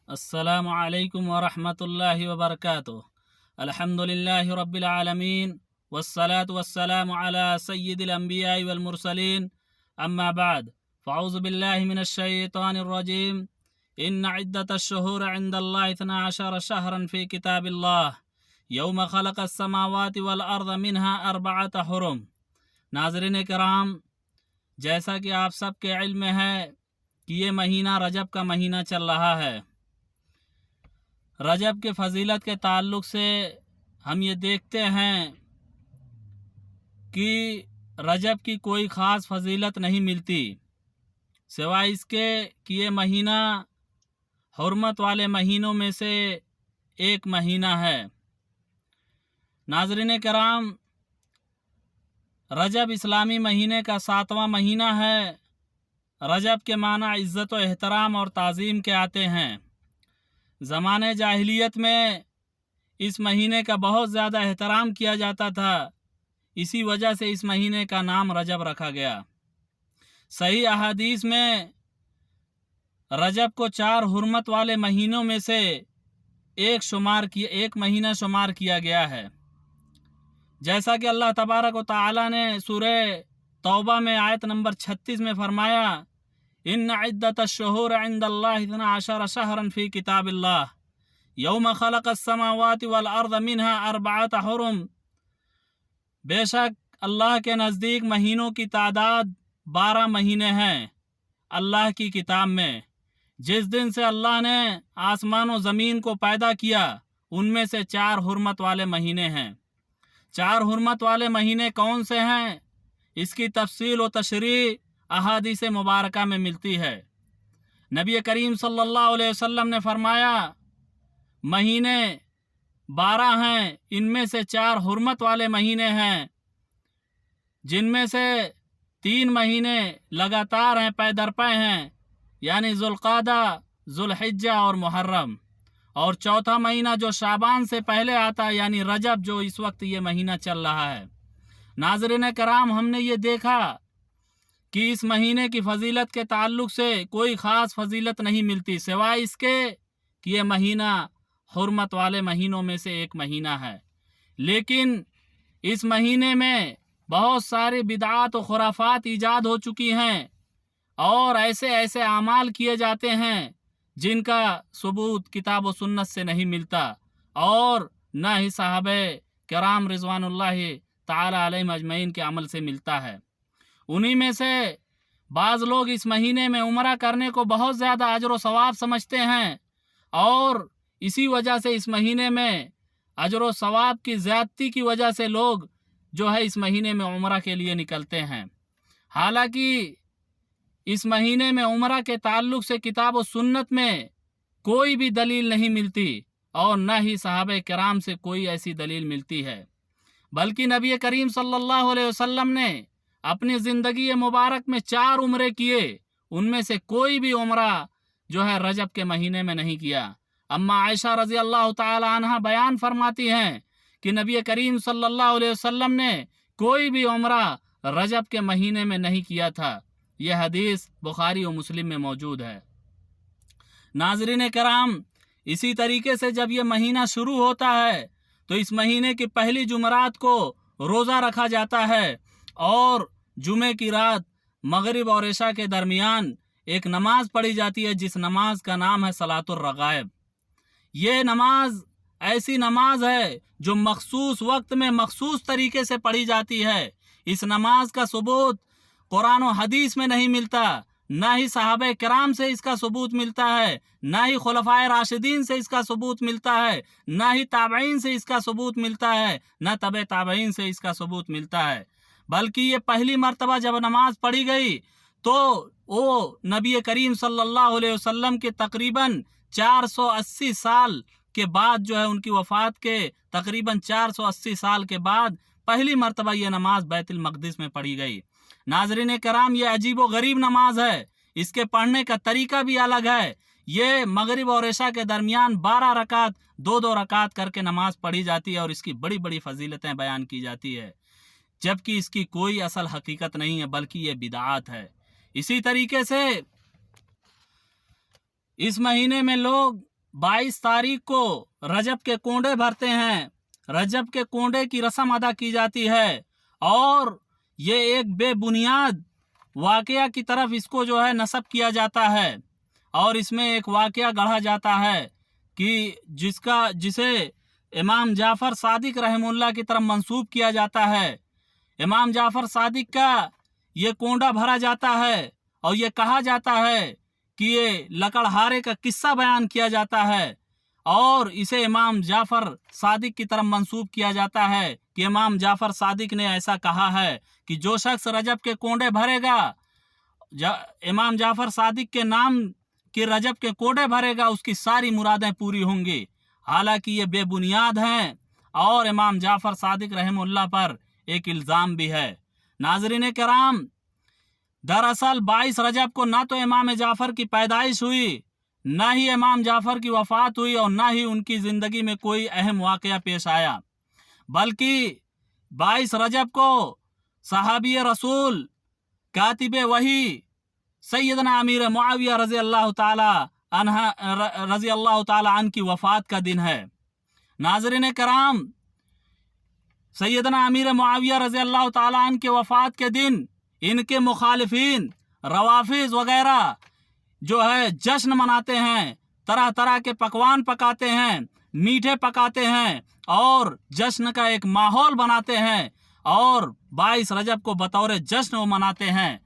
السلام علیکم ورحمۃ اللہ وبرکاتہ۔ الحمدللہ رب العالمین والصلاة والسلام علی سید الانبیاء والمرسلین، اما بعد فاعوذ باللہ من الشیطان الرجیم۔ ان عدۃ الشہور عند اللہ 12 شہرا فی کتاب اللہ یوم خلق السماوات والارض منها 4 حرم۔ ناظرین کرام، جیسا کہ آپ سب کے علم میں ہے کہ یہ مہینہ رجب کا مہینہ چل رہا ہے۔ رجب کے فضیلت کے تعلق سے ہم یہ دیکھتے ہیں کہ رجب کی کوئی خاص فضیلت نہیں ملتی سوائے اس کے کہ یہ مہینہ حرمت والے مہینوں میں سے ایک مہینہ ہے۔ ناظرین کرام، رجب اسلامی مہینے کا 7واں مہینہ ہے۔ رجب کے معنی عزت و احترام اور تعظیم کے آتے ہیں۔ زمانے جاہلیت میں اس مہینے کا بہت زیادہ احترام کیا جاتا تھا، اسی وجہ سے اس مہینے کا نام رجب رکھا گیا۔ صحیح احادیث میں رجب کو 4 حرمت والے مہینوں میں سے ایک مہینہ شمار کیا گیا ہے، جیسا کہ اللہ تبارک و تعالی نے سورہ توبہ میں آیت نمبر 36 میں فرمایا، ان عدۃ الشہور عند اللہ 12 شہرا فی کتاب اللہ یوم خلق السماوات والارض منها 4 حرم۔ بے شک اللہ کے نزدیک مہینوں کی تعداد 12 مہینے ہیں اللہ کی کتاب میں۔ جس دن سے اللہ نے آسمان و زمین کو پیدا کیا ان میں سے 4 حرمت والے مہینے ہیں۔ 4 حرمت والے مہینے کون سے ہیں؟ اس کی تفصیل و تشریح احادیث مبارکہ میں ملتی ہے۔ نبی کریم صلی اللہ علیہ وسلم نے فرمایا، مہینے 12 ہیں، ان میں سے 4 حرمت والے مہینے ہیں، جن میں سے 3 مہینے لگاتار ہیں، پے در پے ہیں، یعنی ذوالقعدہ، ذوالحجہ اور محرم، اور 4تھا مہینہ جو شعبان سے پہلے آتا ہے یعنی رجب، جو اس وقت یہ مہینہ چل رہا ہے۔ ناظرین کرام، ہم نے یہ دیکھا کہ اس مہینے کی فضیلت کے تعلق سے کوئی خاص فضیلت نہیں ملتی سوائے اس کے کہ یہ مہینہ حرمت والے مہینوں میں سے ایک مہینہ ہے۔ لیکن اس مہینے میں بہت ساری بدعات و خرافات ایجاد ہو چکی ہیں، اور ایسے اعمال کیے جاتے ہیں جن کا ثبوت کتاب و سنت سے نہیں ملتا، اور نہ ہی صحابہ کرام رضوان اللہ تعالی علیہم اجمعین کے عمل سے ملتا ہے۔ انہی میں سے بعض لوگ اس مہینے میں عمرہ کرنے کو بہت زیادہ اجر و ثواب سمجھتے ہیں، اور اسی وجہ سے اس مہینے میں اجر و ثواب کی زیادتی کی وجہ سے لوگ جو ہے اس مہینے میں عمرہ کے لیے نکلتے ہیں۔ حالانکہ اس مہینے میں عمرہ کے تعلق سے کتاب و سنت میں کوئی بھی دلیل نہیں ملتی، اور نہ ہی صحابہ کرام سے کوئی ایسی دلیل ملتی ہے، بلکہ نبی کریم صلی اللہ علیہ وسلم نے اپنی زندگی مبارک میں 4 عمرے کیے، ان میں سے کوئی بھی عمرہ جو ہے رجب کے مہینے میں نہیں کیا۔ اما عائشہ رضی اللہ تعالی عنہ بیان فرماتی ہیں کہ نبی کریم صلی اللہ علیہ وسلم نے کوئی بھی عمرہ رجب کے مہینے میں نہیں کیا تھا۔ یہ حدیث بخاری و مسلم میں موجود ہے۔ ناظرین کرام، اسی طریقے سے جب یہ مہینہ شروع ہوتا ہے تو اس مہینے کی پہلی جمعرات کو روزہ رکھا جاتا ہے، اور جمعے کی رات مغرب اور عشاء کے درمیان ایک نماز پڑھی جاتی ہے جس نماز کا نام ہے صلاۃ الرغائب۔ یہ نماز ایسی نماز ہے جو مخصوص وقت میں مخصوص طریقے سے پڑھی جاتی ہے۔ اس نماز کا ثبوت قرآن و حدیث میں نہیں ملتا، نہ ہی صحابہ کرام سے اس کا ثبوت ملتا ہے، نہ ہی خلفائے راشدین سے اس کا ثبوت ملتا ہے، نہ ہی تابعین سے اس کا ثبوت ملتا ہے، نہ تبع تابعین سے اس کا ثبوت ملتا ہے، بلکہ یہ پہلی مرتبہ جب نماز پڑھی گئی تو وہ نبی کریم صلی اللہ علیہ وسلم کے تقریباً 480 سال کے بعد جو ہے ان کی وفات کے تقریباً 480 سال کے بعد پہلی مرتبہ یہ نماز بیت المقدس میں پڑھی گئی۔ ناظرین کرام، یہ عجیب و غریب نماز ہے، اس کے پڑھنے کا طریقہ بھی الگ ہے۔ یہ مغرب اور عشاء کے درمیان 12 رکعت 2 رکعت کر کے نماز پڑھی جاتی ہے، اور اس کی بڑی بڑی فضیلتیں بیان کی جاتی ہے، جبکہ اس کی کوئی اصل حقیقت نہیں ہے بلکہ یہ بدعات ہے۔ اسی طریقے سے اس مہینے میں لوگ 22 तारीख को रजब के कोंडे भरते हैं, रजब के कोंडे की रस्म अदा की जाती है और ये एक बेबुनियाद वाकया की तरफ इसको जो है नस्ब किया जाता है और इसमें एक वाकया गढ़ा जाता है कि जिसे इमाम जाफ़र सादिक रहमुल्लाह की तरफ मंसूब किया जाता है। इमाम जाफ़र सादिक का ये कोंडा भरा जाता है और ये कहा जाता है कि ये लकड़हारे का किस्सा बयान किया जाता है और इसे इमाम जाफ़र सादिक की तरफ मंसूब किया जाता है कि इमाम जाफ़र सादिक ने ऐसा कहा है कि जो शख्स रजब के कोंडे भरेगा, इमाम जाफ़र सादिक के नाम के रजब के कोंडे भरेगा, उसकी सारी मुरादें पूरी होंगी। हालांकि ये बेबुनियाद हैं और इमाम जाफ़र सादिक रहमुल्लाह पर एक इल्ज़ाम भी है। नाज़रीन किराम, दरअसल 22 रजब को ना तो इमाम जाफ़र की पैदाइश हुई, ना ही इमाम जाफ़र की वफ़ात हुई और ना ही उनकी ज़िंदगी में कोई अहम वाक़या पेश आया, बल्कि 22 रजब को सहाबी रसूल कातिब वही सैयदना अमीर मुआविया रज़ी अल्लाह ताला अन्हु की वफ़ात का दिन है। नाज़रीन कराम, सैयदना अमीर मुआविया रज़ी अल्लाह ताला अन्हु के वफ़ात के दिन इनके मुखालिफिन रवाफिज़ वगैरह जो है जश्न मनाते हैं, तरह तरह के पकवान पकाते हैं, मीठे पकाते हैं और जश्न का एक माहौल बनाते हैं और 22 रजब को बतौर जश्न वो मनाते हैं।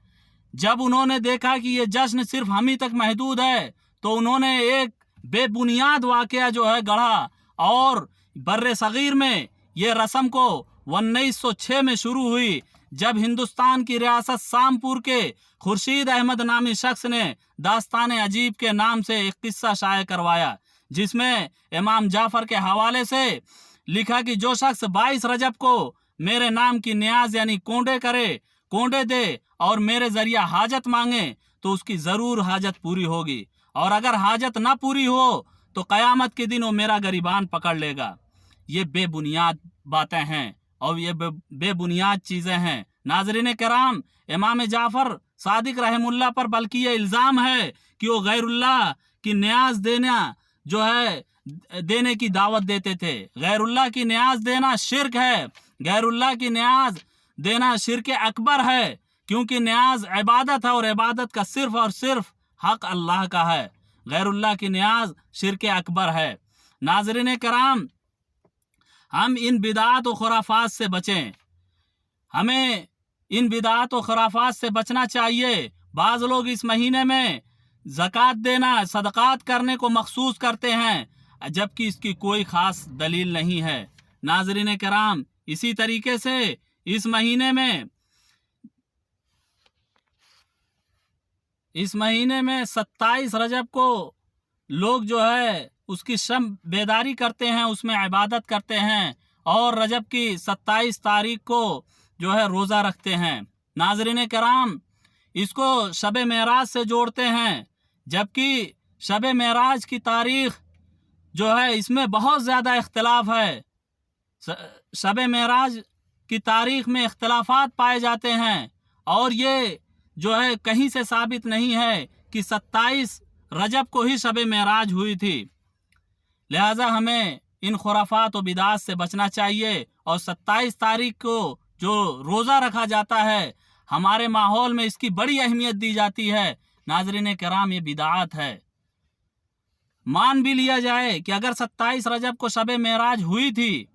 जब उन्होंने देखा कि ये जश्न सिर्फ हम ही तक महदूद है तो उन्होंने एक बेबुनियाद वाक़या जो है गढ़ा और बर्रे सगीर में ये रस्म को 1906 में शुरू हुई, जब हिंदुस्तान की रियासत शामपुर के खुर्शीद अहमद नामी शख्स ने दास्तान अजीब के नाम से एक किस्सा शाये करवाया, जिसमें इमाम जाफ़र के हवाले से लिखा कि जो शख्स 22 रजब को मेरे नाम की नियाज यानी कोंडे दे और मेरे जरिया हाजत मांगे तो उसकी ज़रूर हाजत पूरी होगी, और अगर हाजत ना पूरी हो तो क़यामत के दिन वो मेरा गरिबान पकड़ लेगा। ये बेबुनियाद बातें हैं और ये बेबुनियाद चीज़ें हैं। नाज़रीन किराम, इमाम जाफ़र सादिक रहमुल्लाह पर बल्कि ये इल्ज़ाम है कि वो गैरुल्लाह की नियाज देने की दावत देते थे। गैरुल्लाह की नियाज देना शिर्क है, गैरुल्लाह की नियाज देना शिर्क अकबर है, क्योंकि नियाज इबादत है और इबादत का सिर्फ और सिर्फ हक अल्लाह का है। गैरुल्लाह की नियाज शिर्क अकबर है। नाज़रीन किराम, हम इन बिदात और खुराफात से बचें, हमें इन बिदात और खुराफात से बचना चाहिए। बाज़ लोग इस महीने में ज़कात देना, सदक़ात करने को मखसूस करते हैं, जबकि इसकी कोई ख़ास दलील नहीं है। नाज़रीन किराम, इसी तरीके से इस महीने में 27 रजब को लोग जो है उसकी शम बेदारी करते हैं, उसमें इबादत करते हैं और रजब की 27 तारीख को जो है रोज़ा रखते हैं। नाज़रीन किराम, इसको शब मेराज से जोड़ते हैं, जबकि शब मेराज की तारीख जो है इसमें बहुत ज़्यादा इख्तिलाफ है। शब मेराज की तारीख में इख्तिलाफात पाए जाते हैं और ये जो है कहीं से साबित नहीं है कि 27 रजब को ही शब मेराज हुई थी। लिहाजा हमें इन खुराफात और बिदात से बचना चाहिए और 27 तारीख को जो रोज़ा रखा जाता है हमारे माहौल में इसकी बड़ी अहमियत दी जाती है। नाज़रीन किराम, ये बिदात है। मान भी लिया जाए कि अगर 27 रजब को शब मेराज हुई थी,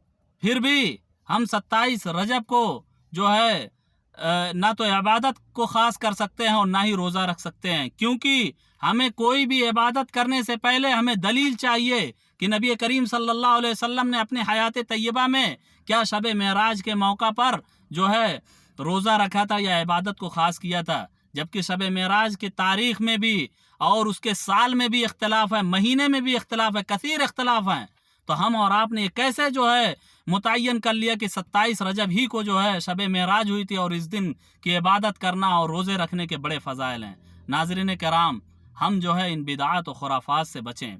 फिर भी हम 27 रजब को जो है ना तो इबादत को ख़ास कर सकते हैं और ना ही रोज़ा रख सकते हैं, क्योंकि हमें कोई भी इबादत करने से पहले हमें दलील चाहिए कि नबी करीम सल्लल्लाहु अलैहि वसल्लम ने अपने हयात तय्यबा में क्या शब मेराज के मौका पर जो है रोज़ा रखा था या इबादत को ख़ास किया था। जबकि शब मेराज की तारीख़ में भी और उसके साल में भी इख्तिलाफ़ है, महीने में भी इख्तिलाफ़ है, कसीर इख्तिलाफ़ हैं। तो हम और आपने कैसे जो है मुतय्यन कर लिया कि 27 रजब ही को जो है शब मेराज हुई थी और इस दिन की इबादत करना और रोज़े रखने के बड़े फ़ज़ाइल हैं। नाज़रीन किराम, हम जो है इन बिदात और खुराफात से बचें,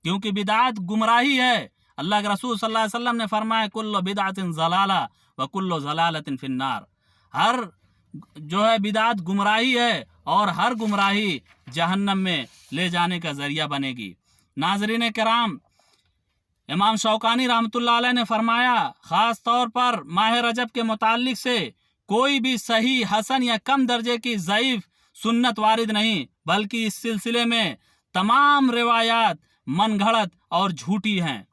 क्योंकि बिदात गुमराही है। अल्लाह के रसूल सल्लल्लाहु अलैहि वसल्लम ने फरमाया, कुल्लु बिदअतिन ज़लाला व कुल्लु ज़लालतिन फिन्नार। हर जो है बिदात गुमराही है और हर गुमराही जहन्नम में ले जाने का ज़रिया बनेगी। नाज़रीन कराम, इमाम शौकानी रहमतुल्लाह अलैह ने फरमाया, ख़ास तौर पर माह रजब के मुताल्लिक से कोई भी सही, हसन या कम दर्जे की ज़ईफ़ सुन्नत वारिद नहीं, बल्कि इस सिलसिले में तमाम रिवायात मनगढ़ंत और झूठी हैं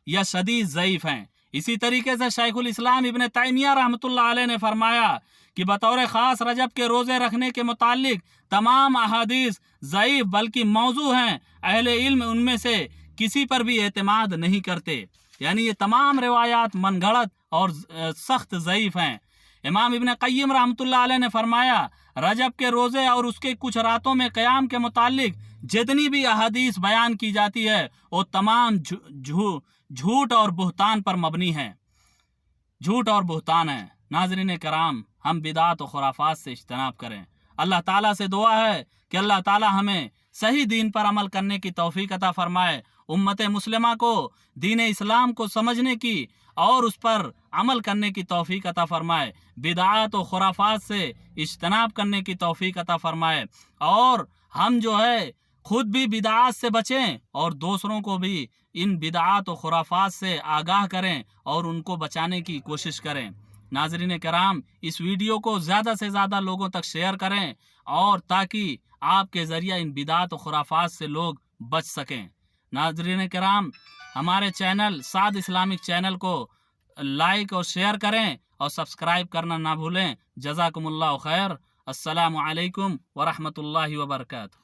या शदीद ज़ईफ़ हैं। इसी तरीके से शेखुल इस्लाम इब्न तैमिया रहमतुल्लाह अलैह ने फरमाया कि बतौर ख़ास रजब के रोज़े रखने के मुताल्लिक तमाम अहादीस ज़ईफ़ बल्कि मौजू हैं। अहले इल्म उनमें से किसी पर भी एतमाद नहीं करते, यानी ये तमाम रिवायात मनगढ़ंत और सख्त ज़ईफ़ हैं। इमाम इब्न क़य्यिम रहमतुल्लाह अलैह ने फरमाया, रजब के रोज़े और उसके कुछ रातों में क़याम के मुताल्लिक जितनी भी अहादीस बयान की जाती है वो तमाम झूठ और बुहतान पर मबनी है, झूठ और बुहतान है। नाज़रीन कराम, हम बिदात और खुराफात से इज्तनाब करें। अल्लाह ताला से दुआ है कि अल्लाह ताला हमें सही दीन पर अमल करने की तौफीक अता फरमाए, उम्मत मुस्लिमा को दीन इस्लाम को समझने की और उस पर अमल करने की तौफीक अता फरमाए, बिदात और खुराफात से इज्तनाब करने की तौफीक अता फरमाए, और हम जो है खुद भी बिदात से बचें और दूसरों को भी इन बिदात और खुराफात से आगाह करें और उनको बचाने की कोशिश करें। नाज़रीन कराम, इस वीडियो को ज़्यादा से ज़्यादा लोगों तक शेयर करें और ताकि आपके ज़रिए इन बिदात और खुराफात से लोग बच सकें। नाज़रीन कराम, हमारे चैनल साद इस्लामिक चैनल को लाइक और शेयर करें और सब्सक्राइब करना ना भूलें। जज़ाकुमुल्लाह खैर। अस्सलामु अलैकुम व रहमतुल्लाहि व बरकातुहू।